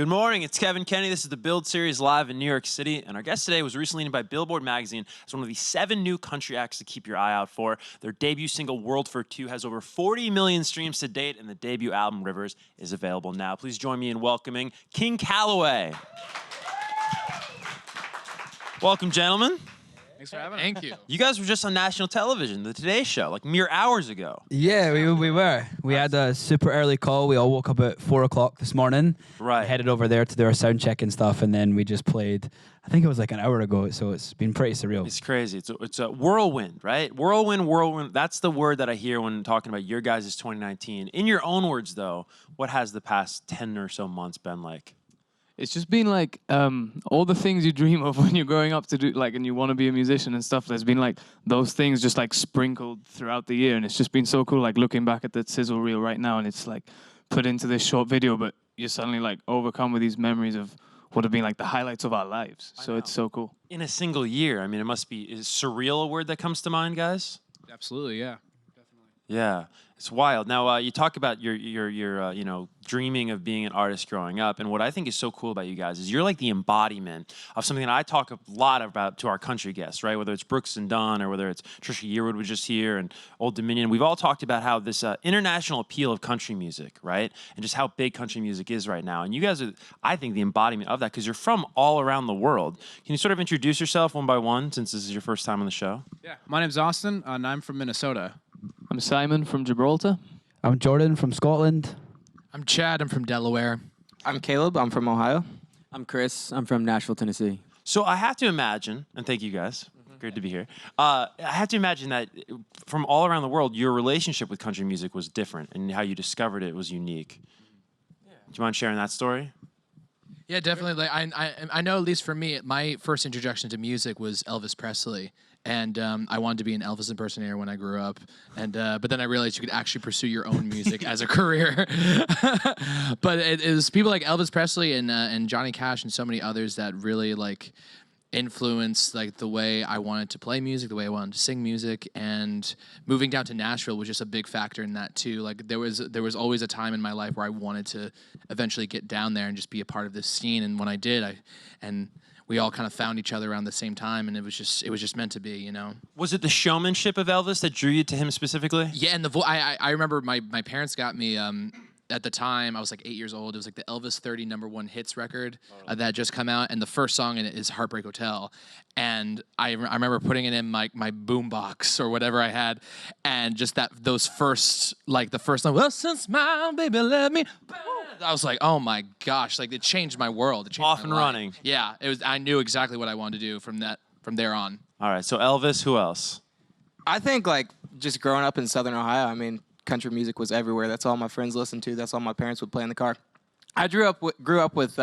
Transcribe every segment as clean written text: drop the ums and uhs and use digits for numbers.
Good morning, it's Kevin Kenny. This is the Build Series live in New York City, and our guest today was recently named by Billboard magazine as one of the 7 new country acts to keep your eye out for. Their debut single, World for Two, has over 40 million streams to date, and the debut album, Rivers, is available now. Please join me in welcoming King Calaway. Welcome, gentlemen. Thanks for having us. Thank you. You guys were just on national television, the Today Show, like mere hours ago. Yeah, we were. We had a super early call. We all woke up at 4 o'clock this morning. Right. Headed over there to do our sound check and stuff, and then we just played. I think it was like an hour ago, so it's been pretty surreal. It's crazy. It's a whirlwind, right? Whirlwind. That's the word that I hear when talking about your guys' 2019. In your own words, though, what has the past 10 or so months been like? It's just been like all the things you dream of when you're growing up to do, like, and you want to be a musician and stuff. There's been like those things just like sprinkled throughout the year, and it's just been so cool. Like looking back at that sizzle reel right now, and it's like put into this short video, but you're suddenly like overcome with these memories of what have been like the highlights of our lives. So it's so cool. In a single year, I mean, it must be. Is surreal a word that comes to mind, guys? Absolutely, yeah, definitely. Yeah, it's wild. Now, you talk about your dreaming of being an artist growing up, and what I think is so cool about you guys is you're like the embodiment of something that I talk a lot about to our country guests, right? Whether it's Brooks and Dunn or whether it's Trisha Yearwood was just here and Old Dominion, we've all talked about how this international appeal of country music, right? And just how big country music is right now. And you guys are, I think, the embodiment of that because you're from all around the world. Can you sort of introduce yourself one by one since this is your first time on the show? Yeah, my name's Austin, and I'm from Minnesota. I'm Simon from Gibraltar. I'm Jordan from Scotland. I'm Chad. I'm from Delaware. I'm Caleb. I'm from Ohio. I'm Chris. I'm from Nashville, Tennessee. So I have to imagine, and thank you guys, great to be here. I have to imagine that from all around the world, your relationship with country music was different, and how you discovered it was unique. Yeah. Do you mind sharing that story? Yeah, definitely. Like I know, at least for me, my first introduction to music was Elvis Presley. And I wanted to be an Elvis impersonator when I grew up, and but then I realized you could actually pursue your own music as a career. But it was people like Elvis Presley and Johnny Cash and so many others that really like influenced like the way I wanted to play music, the way I wanted to sing music, and moving down to Nashville was just a big factor in that too. Like there was always a time in my life where I wanted to eventually get down there and just be a part of this scene, and when I did, we all kind of found each other around the same time, and it was just meant to be, you know. Was it the showmanship of Elvis that drew you to him specifically? Yeah, and I remember my parents got me at the time. I was like 8 years old. It was like the Elvis 30 #1 hits record that had just come out, and the first song in it is Heartbreak Hotel. And I remember putting it in my boombox or whatever I had, and just the first line, well, since my baby let me. I was like, oh my gosh, like it changed my world. It changed Off my and life. running. Yeah, it was. I knew exactly what I wanted to do from there on. All right, so Elvis, who else? I think like just growing up in Southern Ohio, I mean, country music was everywhere. That's all my friends listened to. That's all my parents would play in the car. I grew up with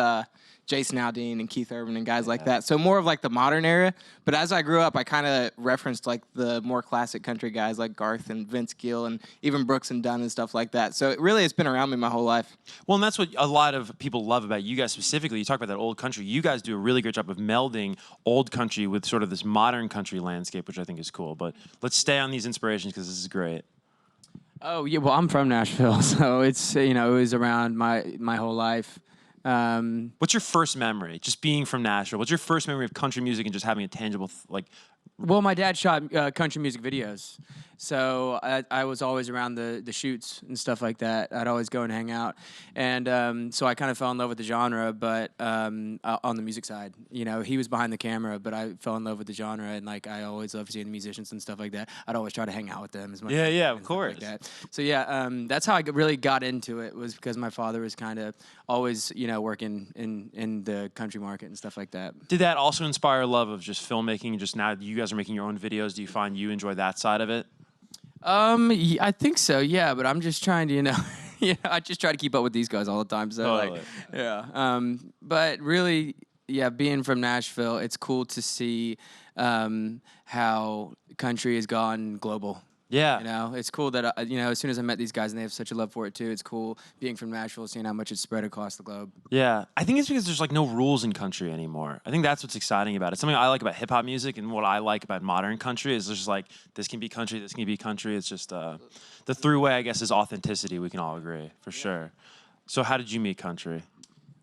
Jason Aldean and Keith Urban and guys like that. So more of like the modern era. But as I grew up, I kind of referenced like the more classic country guys like Garth and Vince Gill and even Brooks and Dunn and stuff like that. So it really has been around me my whole life. Well, and that's what a lot of people love about you guys specifically. You talk about that old country. You guys do a really great job of melding old country with sort of this modern country landscape, which I think is cool. But let's stay on these inspirations because this is great. Oh yeah, well I'm from Nashville, so it's it was around my whole life. What's your first memory, just being from Nashville? What's your first memory of country music and just having a tangible Well, my dad shot country music videos, so I was always around the shoots and stuff like that. I'd always go and hang out, and so I kind of fell in love with the genre, but on the music side, he was behind the camera, but I fell in love with the genre, and like I always loved seeing the musicians and stuff like that. I'd always try to hang out with them as much. Yeah, of course. Like that. So yeah, that's how I really got into it, was because my father was kind of always working in the country market and stuff like that. Did that also inspire a love of just filmmaking? Just now you guys are making your own videos. Do you find you enjoy that side of it? I think so, yeah, but I'm just trying to, I just try to keep up with these guys all the time. So, totally. But really, yeah, being from Nashville, it's cool to see how country has gone global. Yeah. It's cool that, as soon as I met these guys and they have such a love for it too, it's cool being from Nashville, seeing how much it's spread across the globe. Yeah. I think it's because there's like no rules in country anymore. I think that's what's exciting about it. Something I like about hip hop music and what I like about modern country is just like, this can be country, this can be country. It's just, the throughway, I guess, is authenticity. We can all agree, for sure. So how did you meet country?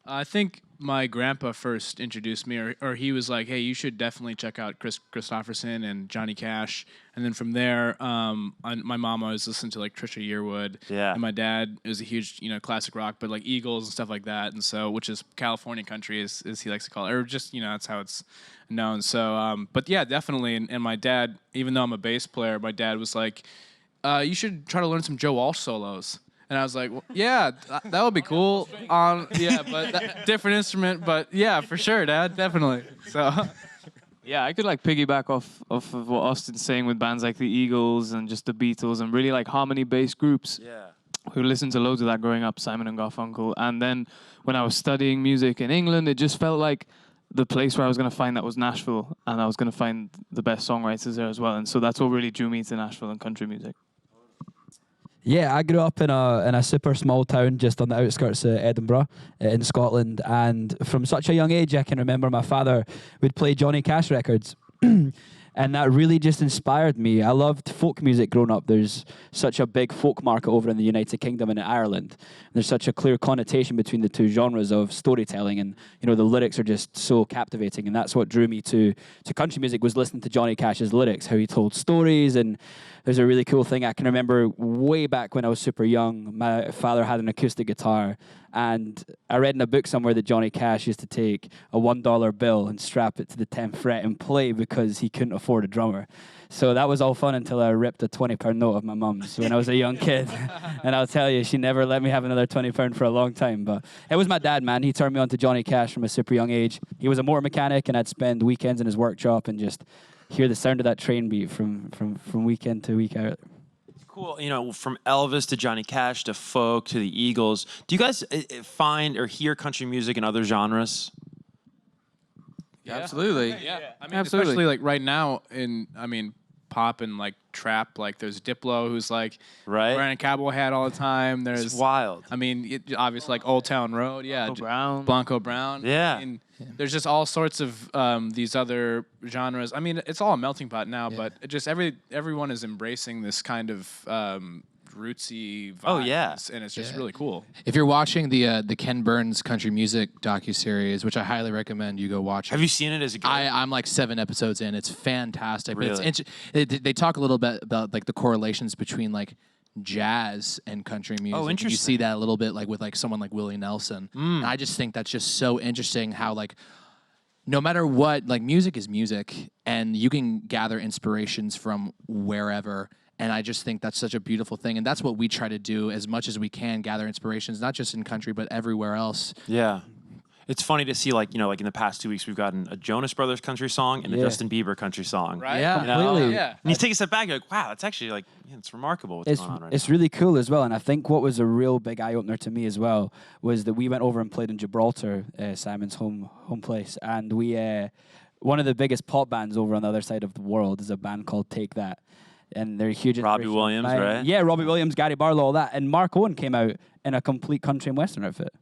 I think my grandpa first introduced me, or he was like, "Hey, you should definitely check out Chris Christopherson and Johnny Cash." And then from there, my mom always listened to like Trisha Yearwood. Yeah. And my dad was a huge, classic rock, but like Eagles and stuff like that. And so, which is California country, as he likes to call it, or just that's how it's known. So, but yeah, definitely. And my dad, even though I'm a bass player, my dad was like, "You should try to learn some Joe Walsh solos." And I was like, well, yeah, that would be cool. But different instrument. But yeah, for sure, Dad, definitely. So, Yeah, I could like piggyback off of what Austin's saying with bands like the Eagles and just the Beatles and really like harmony-based groups. Yeah. Who listened to loads of that growing up, Simon and Garfunkel. And then when I was studying music in England, it just felt like the place where I was going to find that was Nashville, and I was going to find the best songwriters there as well. And so that's what really drew me to Nashville and country music. Yeah, I grew up in a super small town just on the outskirts of Edinburgh in Scotland, and from such a young age I can remember my father would play Johnny Cash records. And that really just inspired me. I loved folk music growing up. There's such a big folk market over in the United Kingdom and in Ireland. There's such a clear connotation between the two genres of storytelling, and the lyrics are just so captivating. And that's what drew me to country music, was listening to Johnny Cash's lyrics, how he told stories. And there's a really cool thing I can remember way back when I was super young. My father had an acoustic guitar, and I read in a book somewhere that Johnny Cash used to take a $1 bill and strap it to the 10th fret and play because he couldn't afford a drummer. So that was all fun until I ripped a £20 note of my mum's when I was a young kid. And I'll tell you, she never let me have another £20 for a long time. But it was my dad, man. He turned me on to Johnny Cash from a super young age. He was a motor mechanic, and I'd spend weekends in his workshop and just hear the sound of that train beat from weekend to week out. Cool. From Elvis to Johnny Cash to folk to the Eagles. Do you guys find or hear country music in other genres? Yeah. Absolutely. yeah. I mean, Absolutely. especially like right now pop and like trap. Like there's Diplo, who's like wearing a cowboy hat all the time. There's It's wild. I mean, obviously like Old Town Road. Yeah. Blanco Brown. Yeah. I mean, there's just all sorts of these other genres. I mean, it's all a melting pot now, but it just everyone is embracing this kind of rootsy vibes. Oh, yeah. And it's just really cool. If you're watching the Ken Burns country music docuseries, which I highly recommend you go watch. Have you seen it? Is it good? I'm like 7 episodes in. It's fantastic. Really? But they talk a little bit about like the correlations between like jazz and country music. Oh, And you see interesting. that a little bit like with like someone like Willie Nelson. And I just think that's just so interesting how like no matter what, like music is music, and you can gather inspirations from wherever. And I just think that's such a beautiful thing. And that's what we try to do as much as we can, gather inspirations, not just in country, but everywhere else. Yeah. It's funny to see, like, like in the past 2 weeks, we've gotten a Jonas Brothers country song and a Justin Bieber country song. Right? Yeah. Completely. Yeah. And you take a step back, you're like, wow, it's actually like, it's remarkable what's going on right It's now. really cool as well. And I think what was a real big eye-opener to me as well was that we went over and played in Gibraltar, Simon's home place. And we, one of the biggest pop bands over on the other side of the world is a band called Take That. And they're huge. Robbie inspiration. Williams, right? Yeah, Robbie Williams, Gary Barlow, all that. And Mark Owen came out in a complete country and western outfit.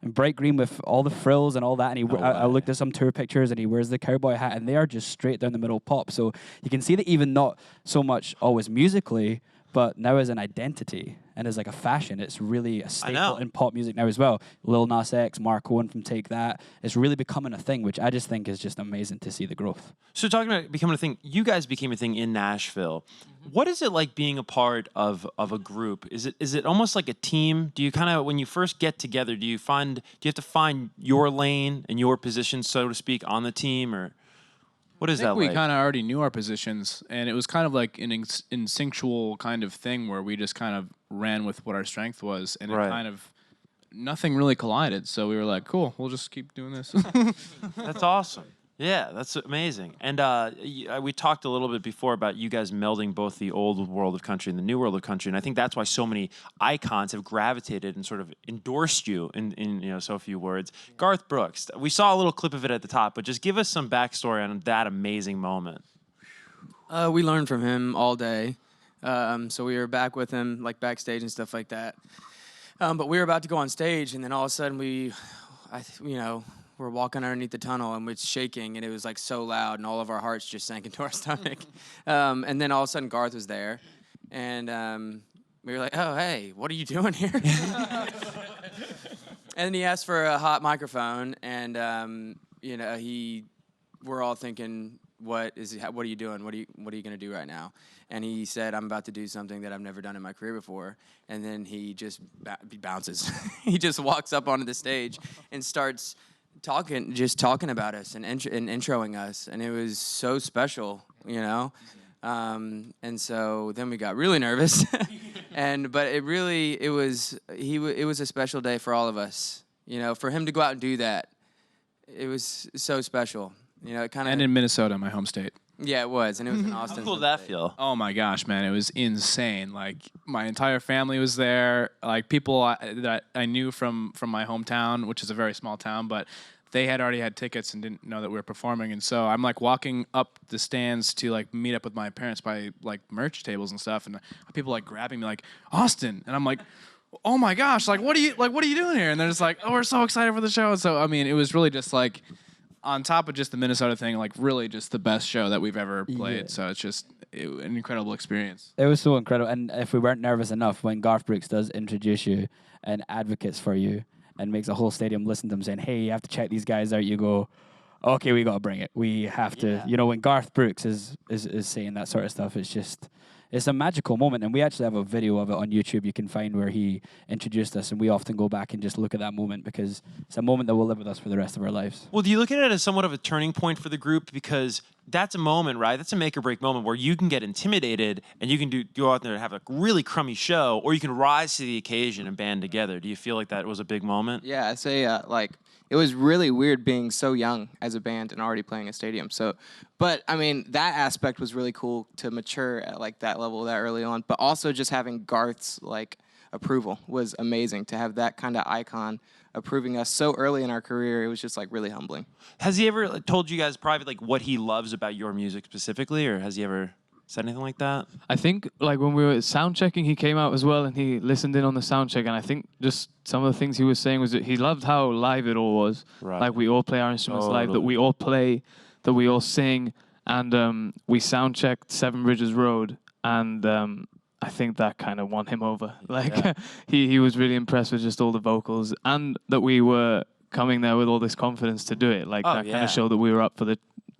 And bright green with all the frills and all that. And I looked at some tour pictures, and he wears the cowboy hat, and they are just straight down the middle pop. So you can see that even not so much always musically, but now as an identity and as like a fashion, it's really a staple in pop music now as well. Lil Nas X, Mark Owen from Take That. It's really becoming a thing, which I just think is just amazing to see the growth. So talking about becoming a thing, you guys became a thing in Nashville. What is it like being a part of a group? Is it almost like a team? Do you kind of, when you first get together, do you have to find your lane and your position, so to speak, on the team, or what is I think that we like? kind of already knew our positions, and it was kind of like an instinctual kind of thing where we just kind of ran with what our strength was, and it kind of nothing really collided. So we were like, cool, we'll just keep doing this. That's awesome. Yeah, that's amazing. And we talked a little bit before about you guys melding both the old world of country and the new world of country, and I think that's why so many icons have gravitated and sort of endorsed you in so few words. Garth Brooks, we saw a little clip of it at the top, but just give us some backstory on that amazing moment. We learned from him all day. So we were back with him, like backstage and stuff like that. But we were about to go on stage, and then all of a sudden we're walking underneath the tunnel, and it's shaking, and it was like so loud, and all of our hearts just sank into our stomach. And then all of a sudden Garth was there, and we were like, oh, hey, what are you doing here? And then he asked for a hot microphone, and we're all thinking, what are you doing? What are you gonna do right now? And he said, I'm about to do something that I've never done in my career before. And then he just bounces. He just walks up onto the stage and starts talking about us and introing us, and it was so special, you know. And so then we got really nervous, but it was a special day for all of us, you know. For him to go out and do that, it was so special, you know. It kind of, And in Minnesota, my home state. yeah, it was, and it was in Austin. How cool did that feel? Oh my gosh, man, it was insane. Like my entire family was there. Like people that I knew from my hometown, which is a very small town, but they had already had tickets and didn't know that we were performing. And so I'm like walking up the stands to like meet up with my parents by like merch tables and stuff, and people like grabbing me like, Austin, and I'm like, oh my gosh, like what are you doing here? And they're just like, oh, we're so excited for the show. And so I mean, it was really just like, on top of just the Minnesota thing, like really just the best show that we've ever played. Yeah. So it's just an incredible experience. It was so incredible. And if we weren't nervous enough, when Garth Brooks does introduce you and advocates for you and makes a whole stadium listen to him saying, hey, you have to check these guys out, you go, okay, we got to bring it. We have to, you know, when Garth Brooks is saying that sort of stuff, it's a magical moment. And we actually have a video of it on YouTube you can find where he introduced us. And we often go back and just look at that moment because it's a moment that will live with us for the rest of our lives. Well, do you look at it as somewhat of a turning point for the group? Because that's a moment, right? That's a make or break moment where you can get intimidated and you can go out there and have a really crummy show, or you can rise to the occasion and band together. Do you feel like that was a big moment? Yeah, I say it was really weird being so young as a band and already playing a stadium. So, but I mean, that aspect was really cool to mature at like that level that early on. But also just having Garth's like approval was amazing. To have that kind of icon approving us so early in our career, it was just like really humbling. Has he ever told you guys private like what he loves about your music specifically, or has he ever said anything like that? I think like when we were sound checking, he came out as well and he listened in on the sound check, and I think just some of the things he was saying was that he loved how live it all was. Right. Like we all play our instruments live, that we all play, that we all sing, and we sound checked Seven Bridges Road, and I think that kind of won him over. Like he was really impressed with just all the vocals, and that we were coming there with all this confidence to do it. Like that kind of showed that we were up for the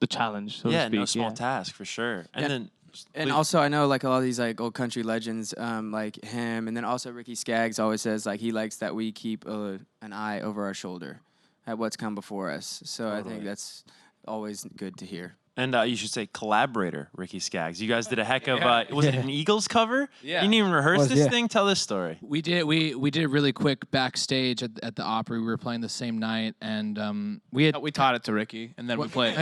challenge, so to speak. No small task for sure. And then. And also, I know like a lot of these like old country legends, like him, and then also Ricky Skaggs always says like he likes that we keep an eye over our shoulder at what's come before us. So I think that's always good to hear. And you should say collaborator, Ricky Skaggs. You guys did a heck of, was it an Eagles cover? Yeah. You didn't even rehearse this thing? Tell this story. We did it really quick backstage at the Opry. We were playing the same night, and we taught it to Ricky, and then we played.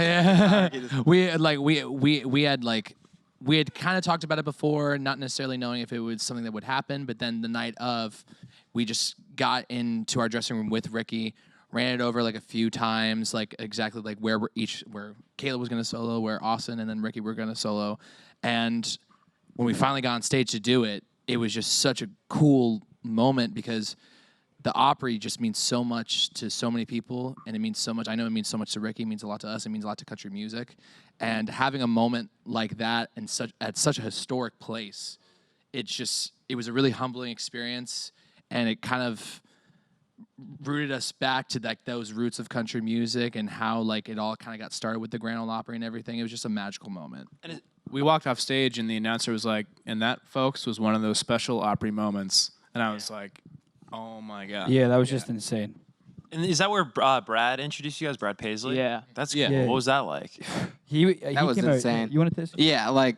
We had kind of talked about it before, not necessarily knowing if it was something that would happen. But then the night of, we just got into our dressing room with Ricky, ran it over like a few times, like exactly like where Caleb was going to solo, where Austin and then Ricky were going to solo. And when we finally got on stage to do it, it was just such a cool moment because the Opry just means so much to so many people, and it means so much. I know it means so much to Ricky. It means a lot to us. It means a lot to country music. And having a moment like that and at such a historic place, it was a really humbling experience, and it kind of rooted us back to like those roots of country music and how like it all kind of got started with the Grand Ole Opry and everything. It was just a magical moment. And We walked off stage, and the announcer was like, and that, folks, was one of those special Opry moments. And I was like, oh my God. Yeah, that was just insane. And is that where Brad introduced you guys, Brad Paisley? Yeah. That's cool. Yeah. What was that like? He was came out- insane. You wanted this? Yeah, like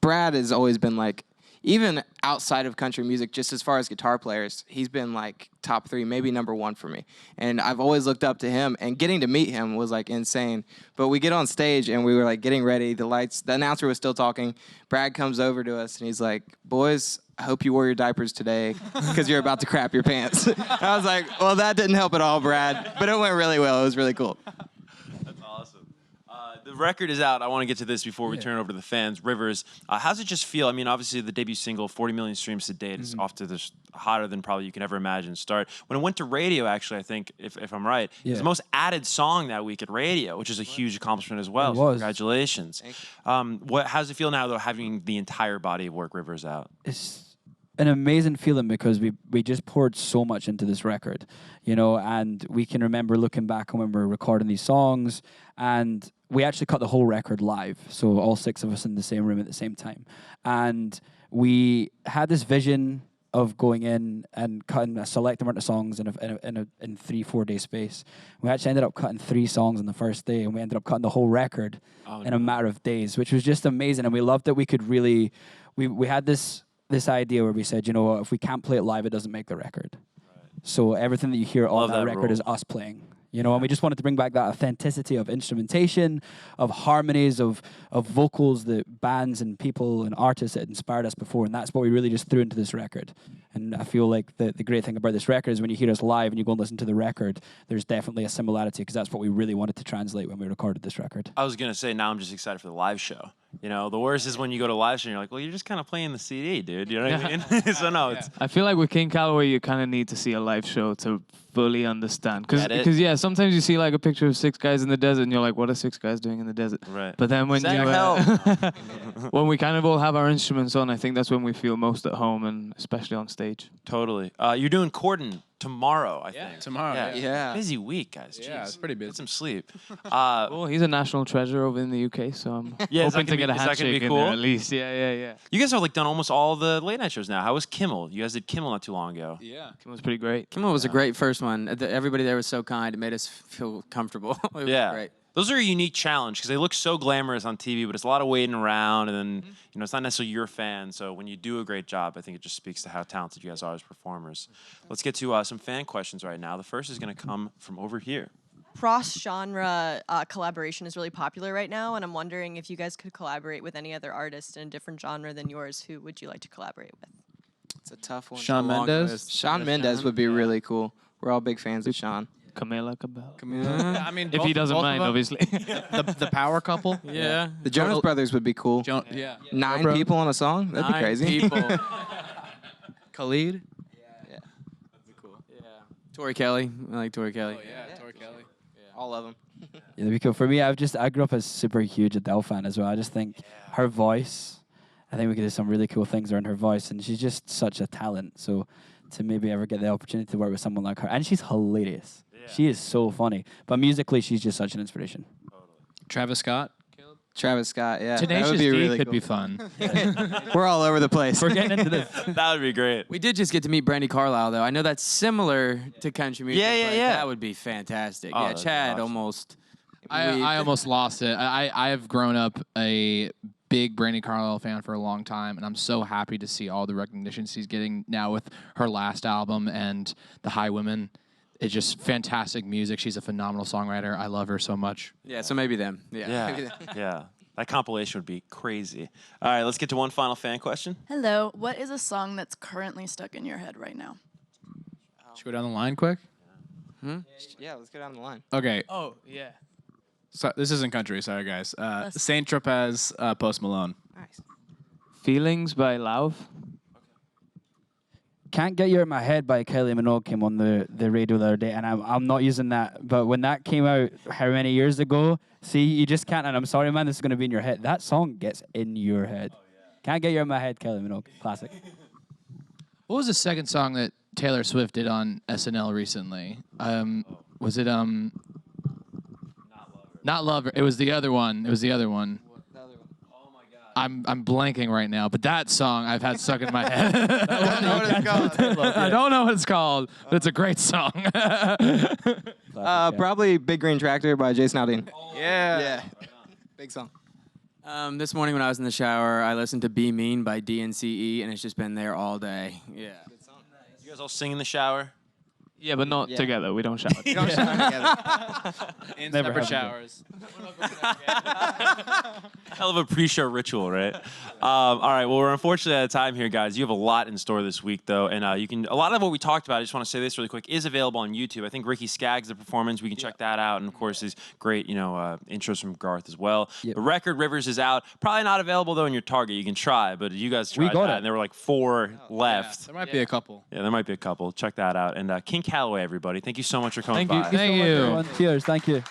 Brad has always been like, even outside of country music, just as far as guitar players, he's been like top 3, maybe number 1 for me. And I've always looked up to him, and getting to meet him was like insane. But we get on stage and we were like getting ready. The announcer was still talking. Brad comes over to us and he's like, boys, I hope you wore your diapers today because you're about to crap your pants. I was like, well, that didn't help at all, Brad. But it went really well. It was really cool. That's awesome. The record is out. I want to get to this before we turn it over to the fans. Rivers, how's it just feel? I mean, obviously the debut single, 40 million streams to date, is off to this hotter than probably you can ever imagine start. When it went to radio, actually, I think, if I'm right, it was the most added song that week at radio, which is a huge accomplishment as well. It So was. congratulations. How's it feel now, though, having the entire body of work, Rivers, out? an amazing feeling because we just poured so much into this record, you know, and we can remember looking back on when we were recording these songs, and we actually cut the whole record live, so all 6 of us in the same room at the same time, and we had this vision of going in and cutting a select amount of songs in 3-4 day space. We actually ended up cutting 3 songs on the first day, and we ended up cutting the whole record in a matter of days, which was just amazing. And we loved that we could really, we had this idea where we said, you know what, if we can't play it live, it doesn't make the record. Right. So everything that you hear on that record is us playing. You know, and we just wanted to bring back that authenticity of instrumentation, of harmonies, of vocals that bands and people and artists that inspired us before, and that's what we really just threw into this record. And I feel like the great thing about this record is when you hear us live and you go and listen to the record, there's definitely a similarity because that's what we really wanted to translate when we recorded this record. I was going to say, now I'm just excited for the live show. You know, the worst is when you go to live show and you're like, well, you're just kind of playing the CD, dude. You know what I mean? So no, it's... I feel like with King Calaway, you kind of need to see a live show to fully understand. Because yeah, sometimes you see like a picture of 6 guys in the desert and you're like, what are 6 guys doing in the desert? Right. But then when when we kind of all have our instruments on, I think that's when we feel most at home, and especially on stage. Totally. You're doing Corden tomorrow, I think. Tomorrow. Yeah. Busy week, guys. Jeez. Yeah, it's pretty busy. Get some sleep. Well, he's a national treasure over in the UK, so I'm hoping to get a handshake in there at least. Yeah. You guys have like done almost all the late night shows now. How was Kimmel? You guys did Kimmel not too long ago. Yeah. It was pretty great. Kimmel was a great first one. Everybody there was so kind. It made us feel comfortable. It was great. Those are a unique challenge because they look so glamorous on TV, but it's a lot of waiting around, and then you know it's not necessarily your fan. So when you do a great job, I think it just speaks to how talented you guys are as performers. Let's get to some fan questions right now. The first is going to come from over here. Cross-genre collaboration is really popular right now, and I'm wondering if you guys could collaborate with any other artist in a different genre than yours. Who would you like to collaborate with? It's a tough one. Shawn Mendes? Shawn Mendes would be really cool. We're all big fans of Shawn. Camila Cabello. I mean, If he doesn't mind, obviously. the power couple. Yeah. The Jonas Brothers would be cool. 9 people on a song? That'd be 9 crazy. people. Khalid. Yeah. That'd be cool. Yeah. Tori Kelly. I like Tori Kelly. Tori Kelly. All of them. Yeah, that'd be cool. For me, I grew up as a super huge Adele fan as well. I just think her voice, I think we could do some really cool things around her voice, and she's just such a talent. So to maybe ever get the opportunity to work with someone like her, and she's hilarious. She is so funny. But musically, she's just such an inspiration. Travis Scott. Travis Scott, yeah. Tenacious that would be D really could cool. be fun. We're all over the place. We're getting into this. That would be great. We did just get to meet Brandy Carlisle, though. I know that's similar to country music. Yeah. but That would be fantastic. Oh, Yeah, that'd be Chad awesome. almost. I almost lost it. I have grown up a big Brandy Carlisle fan for a long time, and I'm so happy to see all the recognition she's getting now with her last album and The High Women. It's just fantastic music. She's a phenomenal songwriter. I love her so much. Yeah, so maybe them. Yeah. Maybe them. Yeah. That compilation would be crazy. All right, let's get to one final fan question. Hello, what is a song that's currently stuck in your head right now? Should we go down the line quick? Yeah, let's go down the line. Okay. Oh, yeah. So this isn't country. Sorry, guys. Saint Tropez, Post Malone. Nice. Feelings by Lauv. Can't Get You Out of My Head by Kylie Minogue came on the radio the other day, and I'm not using that. But when that came out how many years ago, see, you just can't, and I'm sorry, man, this is going to be in your head. That song gets in your head. Can't Get You Out of My Head, Kylie Minogue. Classic. What was the second song that Taylor Swift did on SNL recently? Was it Not Lover. It was the other one. I'm blanking right now, but that song I've had stuck in my head. I don't know what it's called, but it's a great song. Probably Big Green Tractor by Jason Aldean. Yeah. Big song. This morning when I was in the shower, I listened to Be Mean by DNCE, and it's just been there all day. Yeah. You guys all sing in the shower? Yeah, but not together. We don't shout. We don't shower together. In Never separate happened. showers. Hell of a pre-show ritual, right? All right, well, we're unfortunately out of time here, guys. You have a lot in store this week, though, and you can. A lot of what we talked about, I just want to say this really quick, is available on YouTube. I think Ricky Skaggs, the performance, we can check that out, and of course, his great, intros from Garth as well. Yep. The record Rivers is out. Probably not available though in your Target. You can try, but you guys tried got that, it. and there were like 4 left. There might be a couple. Yeah, there might be a couple. Check that out. And King Calaway, everybody. Thank you so much for coming Thank you. by. Thank you. Everyone. Cheers. Thank you.